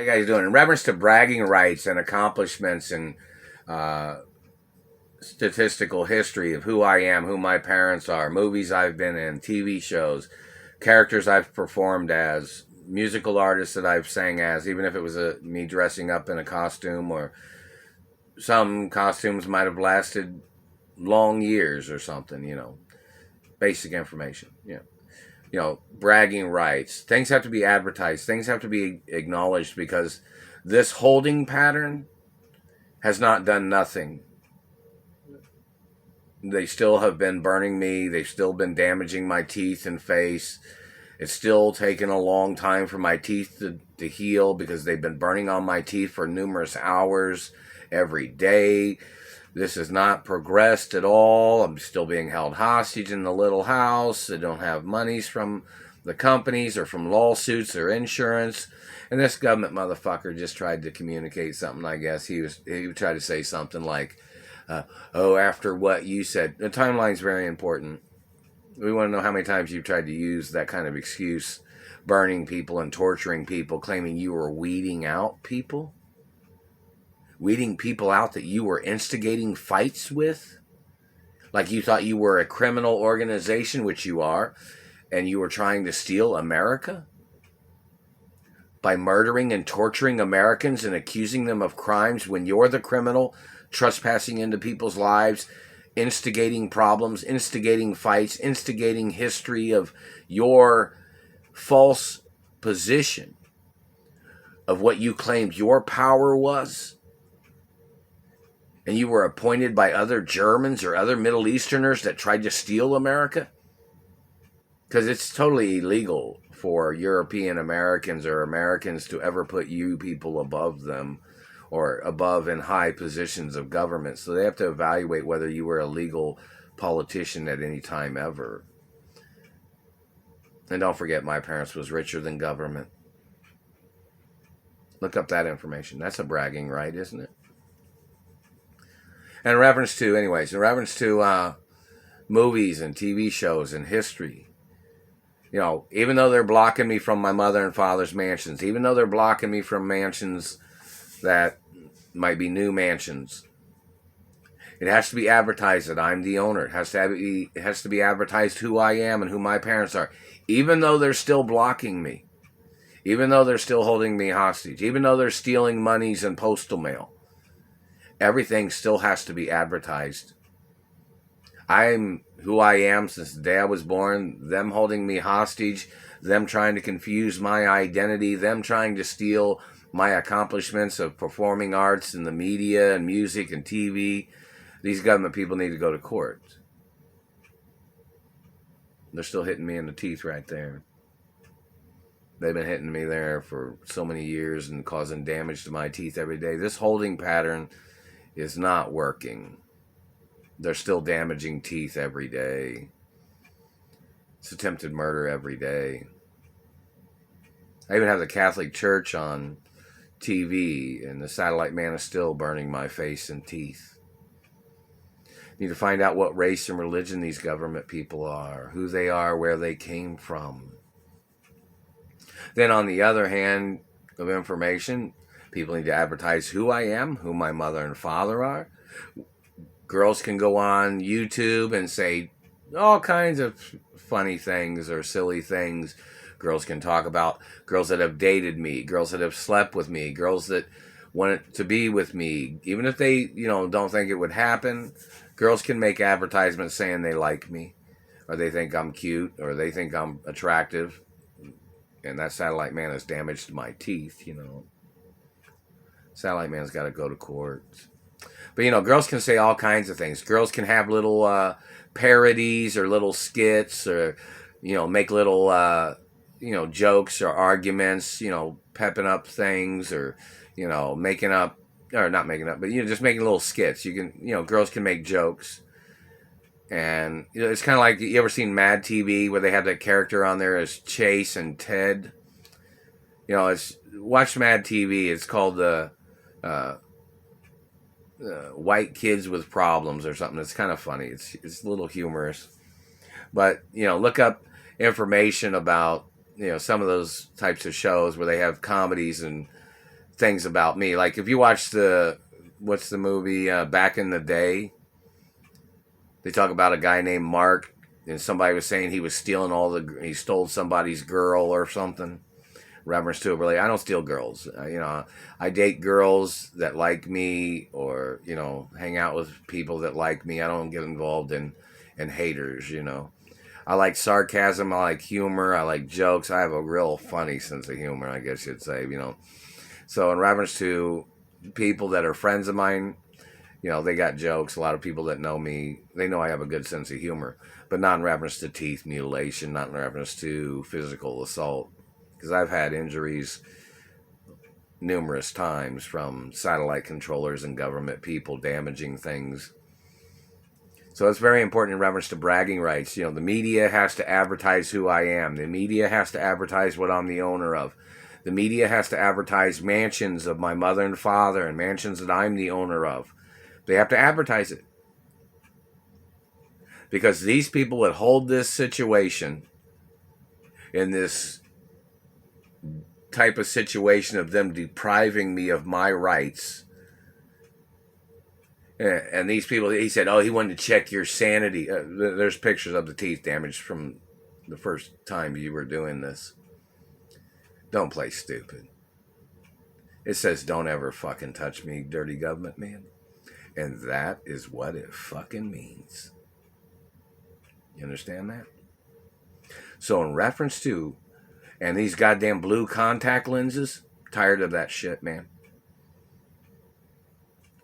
you guys doing? In reference to bragging rights and accomplishments and uh, statistical history of who I am, who my parents are, movies I've been in, TV shows, characters I've performed as, musical artists that I've sang as, even if it was me dressing up in a costume, or some costumes might have lasted long years or something, basic information. Bragging rights. Things have to be advertised. Things have to be acknowledged because this holding pattern has not done nothing. They still have been burning me. They've still been damaging my teeth and face. It's still taken a long time for my teeth to heal because they've been burning on my teeth for numerous hours every day. This has not progressed at all. I'm still being held hostage in the little house. I don't have monies from the companies or from lawsuits or insurance. And this government motherfucker just tried to communicate something, I guess. He tried to say something like, after what you said. The timeline's very important. We want to know how many times you've tried to use that kind of excuse, burning people and torturing people, claiming you were weeding out people. Weeding people out that you were instigating fights with. Like you thought you were a criminal organization, which you are, and you were trying to steal America by murdering and torturing Americans and accusing them of crimes when you're the criminal, trespassing into people's lives, instigating problems, instigating fights, instigating history of your false position of what you claimed your power was. And you were appointed by other Germans or other Middle Easterners that tried to steal America? Because it's totally illegal for European Americans or Americans to ever put you people above them or above in high positions of government. So they have to evaluate whether you were a legal politician at any time ever. And don't forget, my parents was richer than government. Look up that information. That's a bragging right, isn't it? And in reference to movies and TV shows and history, even though they're blocking me from my mother and father's mansions, even though they're blocking me from mansions that might be new mansions, it has to be advertised that I'm the owner. It has to be advertised who I am and who my parents are. Even though they're still blocking me, even though they're still holding me hostage, even though they're stealing monies and postal mail, everything still has to be advertised. I'm who I am since the day I was born. Them holding me hostage, them trying to confuse my identity, them trying to steal my accomplishments of performing arts in the media and music and TV. These government people need to go to court. They're still hitting me in the teeth right there. They've been hitting me there for so many years and causing damage to my teeth every day. This holding pattern is not working. They're still damaging teeth every day. It's attempted murder every day. I even have the Catholic Church on TV, and the satellite man is still burning my face and teeth. Need to find out what race and religion these government people are, who they are, where they came from. Then on the other hand of information, people need to advertise who I am, who my mother and father are. Girls can go on YouTube and say all kinds of funny things or silly things. Girls can talk about girls that have dated me, girls that have slept with me, girls that wanted to be with me. Even if they, don't think it would happen, girls can make advertisements saying they like me, or they think I'm cute, or they think I'm attractive. And that satellite man has damaged my teeth, Satellite man's got to go to court. But, girls can say all kinds of things. Girls can have little parodies or little skits or, make little, jokes or arguments, pepping up things or, making up, or not making up, but, just making little skits. You can, girls can make jokes. And it's kind of like, you ever seen Mad TV where they have that character on there as Chase and Ted? Watch Mad TV. It's called the White Kids with Problems or something. It's kind of funny. It's a little humorous. But, look up information about, some of those types of shows where they have comedies and things about me. Like if you watch what's the movie Back in the Day, they talk about a guy named Mark, and somebody was saying he stole somebody's girl or something. Reference to it, really. I don't steal girls. I date girls that like me, or hang out with people that like me. I don't get involved in haters. I like sarcasm. I like humor. I like jokes. I have a real funny sense of humor, I guess you'd say. So in reference to people that are friends of mine, they got jokes. A lot of people that know me, they know I have a good sense of humor, but not in reference to teeth mutilation, not in reference to physical assault, because I've had injuries numerous times from satellite controllers and government people damaging things. So it's very important in reference to bragging rights. The media has to advertise who I am. The media has to advertise what I'm the owner of. The media has to advertise mansions of my mother and father and mansions that I'm the owner of. They have to advertise it. Because these people that hold this situation in this type of situation of them depriving me of my rights. And these people, he said, he wanted to check your sanity. There's pictures of the teeth damage from the first time you were doing this. Don't play stupid. It says, don't ever fucking touch me, dirty government man. And that is what it fucking means. You understand that? So in reference to, and these goddamn blue contact lenses, tired of that shit, man.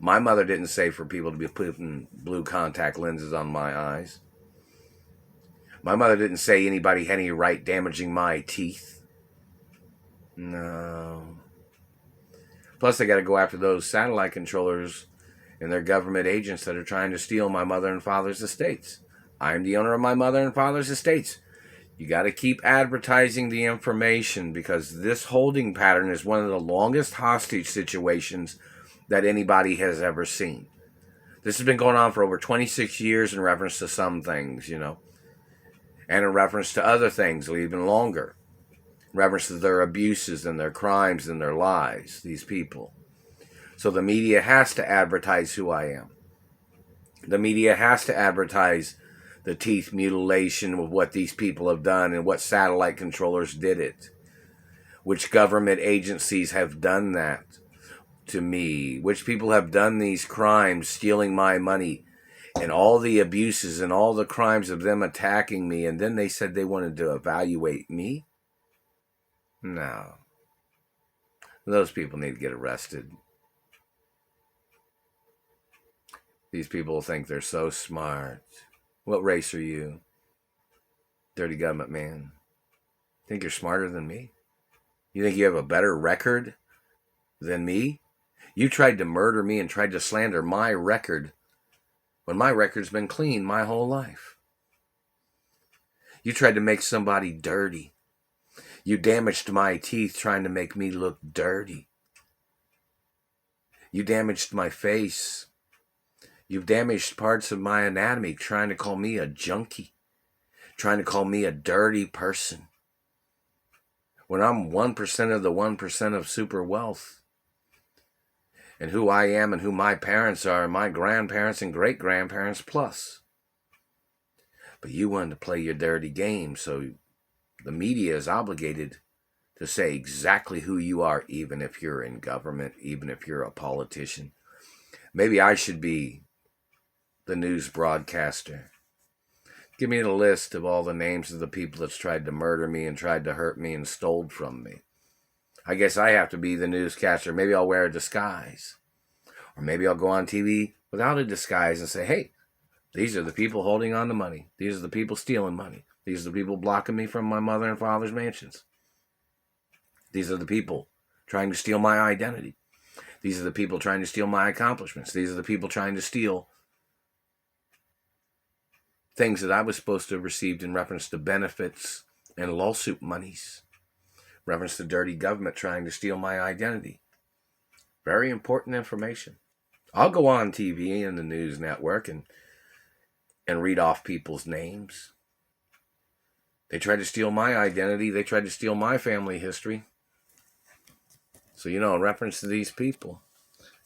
My mother didn't say for people to be putting blue contact lenses on my eyes. My mother didn't say anybody had any right damaging my teeth. No. Plus, they got to go after those satellite controllers and their government agents that are trying to steal my mother and father's estates. I'm the owner of my mother and father's estates. You got to keep advertising the information, because this holding pattern is one of the longest hostage situations that anybody has ever seen. This has been going on for over 26 years in reference to some things, and in reference to other things even longer. In reference to their abuses and their crimes and their lies, these people. So the media has to advertise who I am. The media has to advertise the teeth mutilation of what these people have done and what satellite controllers did it. Which government agencies have done that to me. Which people have done these crimes, stealing my money, and all the abuses and all the crimes of them attacking me. And then they said they wanted to evaluate me? No. Those people need to get arrested. These people think they're so smart. What race are you? Dirty government man. Think you're smarter than me? You think you have a better record than me? You tried to murder me and tried to slander my record when my record's been clean my whole life. You tried to make somebody dirty. You damaged my teeth trying to make me look dirty. You damaged my face. You've damaged parts of my anatomy trying to call me a junkie, trying to call me a dirty person, when I'm 1% of the 1% of super wealth. And who I am and who my parents are, my grandparents and great-grandparents plus. But you wanted to play your dirty game, so the media is obligated to say exactly who you are, even if you're in government, even if you're a politician. Maybe I should be the news broadcaster. Give me the list of all the names of the people that's tried to murder me and tried to hurt me and stole from me. I guess I have to be the newscaster. Maybe I'll wear a disguise. Or maybe I'll go on TV without a disguise and say, hey, these are the people holding on to money. These are the people stealing money. These are the people blocking me from my mother and father's mansions. These are the people trying to steal my identity. These are the people trying to steal my accomplishments. These are the people trying to steal things that I was supposed to have received in reference to benefits and lawsuit monies. Reference to dirty government trying to steal my identity. Very important information. I'll go on TV and the news network and read off people's names. They tried to steal my identity. They tried to steal my family history. So, in reference to these people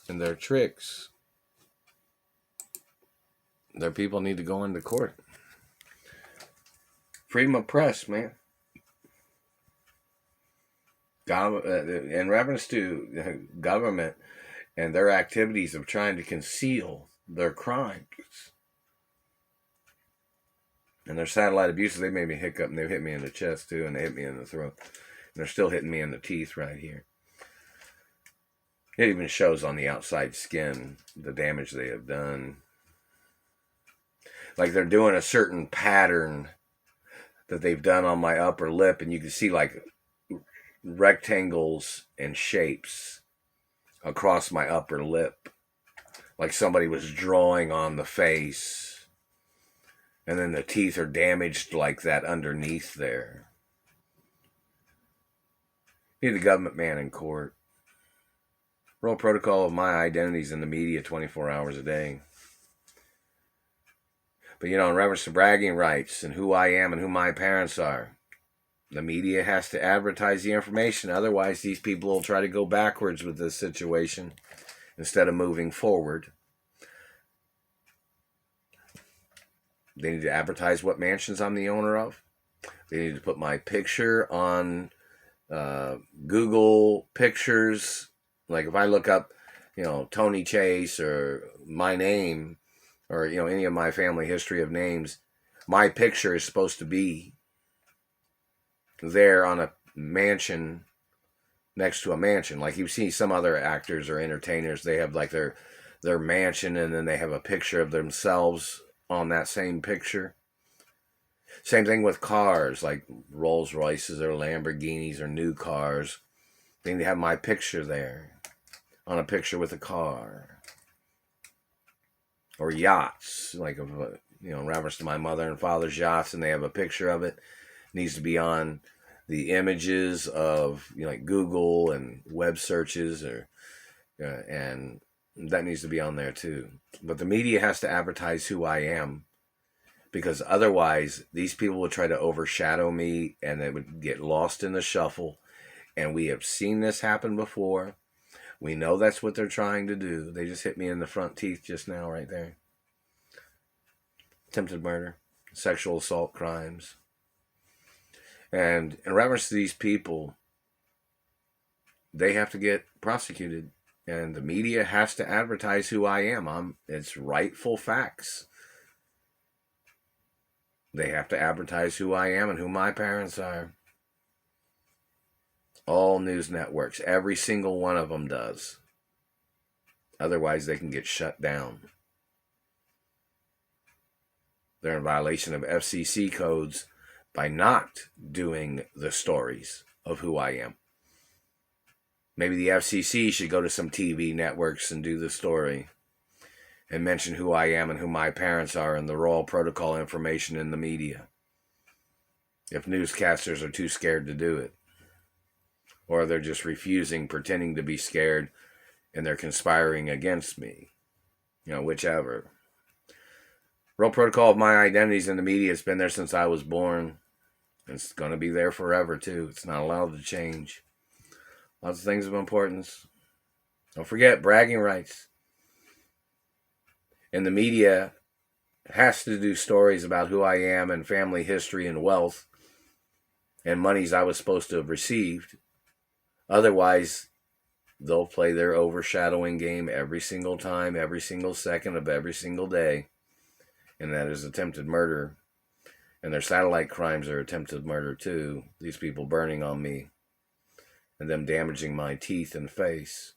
and their tricks, their people need to go into court. Freedom of press, man. In reference to government and their activities of trying to conceal their crimes and their satellite abuses, they made me hiccup, and they've hit me in the chest too, and they hit me in the throat. And they're still hitting me in the teeth right here. It even shows on the outside skin the damage they have done. Like they're doing a certain pattern that they've done on my upper lip, and you can see like rectangles and shapes across my upper lip, like somebody was drawing on the face, and then the teeth are damaged like that underneath there. Need the government man in court. Role protocol of my identities in the media 24 hours a day. But in reference to bragging rights and who I am and who my parents are, the media has to advertise the information. Otherwise, these people will try to go backwards with this situation instead of moving forward. They need to advertise what mansions I'm the owner of. They need to put my picture on Google Pictures. Like if I look up, Tony Chase or my name or, any of my family history of names, my picture is supposed to be there on a mansion next to a mansion. Like you see some other actors or entertainers, they have like their mansion and then they have a picture of themselves on that same picture. Same thing with cars, like Rolls Royces or Lamborghinis or new cars. They need to have my picture there on a picture with a car. Or yachts, like in reference to my mother and father's yachts, and they have a picture of it. It needs to be on the images of like Google and web searches, and that needs to be on there too. But the media has to advertise who I am, because otherwise these people would try to overshadow me and they would get lost in the shuffle. And we have seen this happen before. We know that's what they're trying to do. They just hit me in the front teeth just now right there. Attempted murder, sexual assault crimes. And in reference to these people, they have to get prosecuted. And the media has to advertise who I am. It's rightful facts. They have to advertise who I am and who my parents are. All news networks, every single one of them does. Otherwise, they can get shut down. They're in violation of FCC codes by not doing the stories of who I am. Maybe the FCC should go to some TV networks and do the story and mention who I am and who my parents are and the raw protocol information in the media. If newscasters are too scared to do it. Or they're just refusing, pretending to be scared, and they're conspiring against me. Whichever. Real protocol of my identities in the media has been there since I was born. It's going to be there forever, too. It's not allowed to change. Lots of things of importance. Don't forget, bragging rights. And the media has to do stories about who I am and family history and wealth and monies I was supposed to have received. Otherwise, they'll play their overshadowing game every single time, every single second of every single day. And that is attempted murder. And their satellite crimes are attempted murder too. These people burning on me. And them damaging my teeth and face.